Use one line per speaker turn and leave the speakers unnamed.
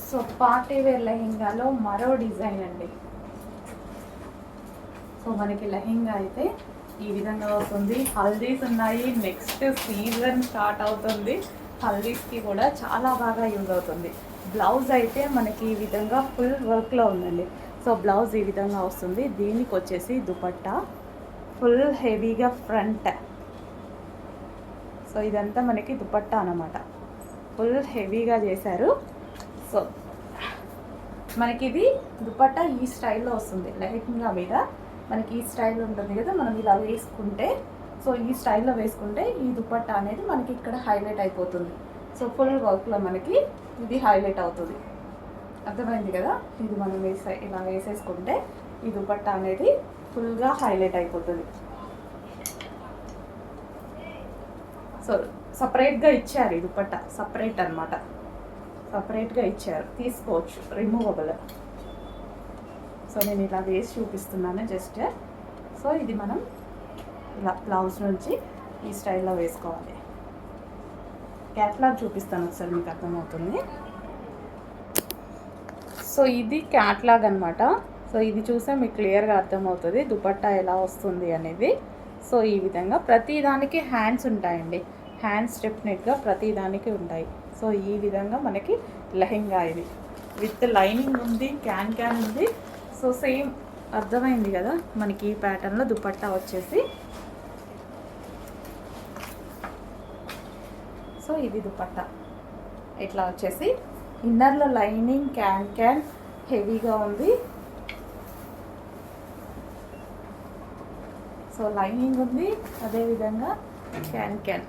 So party wear లెహెంగాలో మరో design అండి. So మనకి లెహెంగా అయితే ఈ విధంగా వస్తుంది. హల్దీస్ ఉన్నాయి, నెక్స్ట్ సీజన్ స్టార్ట్ అవుతుంది. హల్దీస్కి కూడా చాలా బాగా యూజ్ అవుతుంది. బ్లౌజ్ అయితే మనకి ఈ విధంగా ఫుల్ వర్క్లో ఉందండి. సో బ్లౌజ్ ఈ విధంగా వస్తుంది. దీనికి వచ్చేసి దుపట్టా ఫుల్ హెవీగా ఫ్రంట్. సో ఇదంతా మనకి దుపట్టా అన్నమాట, ఫుల్ హెవీగా చేశారు. సో మనకి ఇది దుపట్టా ఈ స్టైల్లో వస్తుంది. లెహెంగా మీద మనకి ఈ స్టైల్ ఉంటుంది కదా, మనం ఇలా వేసుకుంటే, సో ఈ స్టైల్లో వేసుకుంటే ఈ దుపట్టా అనేది మనకి ఇక్కడ హైలైట్ అయిపోతుంది. సో ఫుల్ వర్క్లో మనకి ఇది హైలైట్ అవుతుంది. అర్థమైంది కదా, ఇది మనం ఇలా వేసేసుకుంటే ఈ దుపట్టా అనేది ఫుల్గా హైలైట్ అయిపోతుంది. సో సపరేట్గా ఇచ్చారు, ఈ దుపట్టా సపరేట్ అనమాట, సపరేట్గా ఇచ్చారు, తీసుకోవచ్చు, రిమూవబుల్. సో నేను ఇలా వేసి చూపిస్తున్నాను జస్ట్. సో ఇది మనం ఇలా బ్లౌజ్ నుంచి ఈ స్టైల్లో వేసుకోవాలి. క్యాట్లాగ్ చూపిస్తాను ఒకసారి, మీకు అర్థమవుతుంది. సో ఇది క్యాట్లాగ్ అనమాట. సో ఇది చూస్తే మీకు క్లియర్గా అర్థమవుతుంది దుపట్టా ఎలా వస్తుంది అనేది. సో ఈ విధంగా ప్రతిదానికి హ్యాండ్స్ ఉంటాయండి, హ్యాండ్స్ డెఫినెట్గా ప్రతిదానికి ఉంటాయి. సో ఈ విధంగా మనకి లెహెంగా ఇది విత్ లైనింగ్ ఉంది, క్యాన్ ఉంది. సో సేమ్ అర్థమైంది కదా, మనకి ఈ ప్యాటర్న్లో దుపట్టా వచ్చేసి. సో ఇది దుపట్టా ఇట్లా వచ్చేసి, ఇన్నర్లో లైనింగ్ క్యాన్ హెవీగా ఉంది. సో లైనింగ్ ఉంది, అదేవిధంగా క్యాన్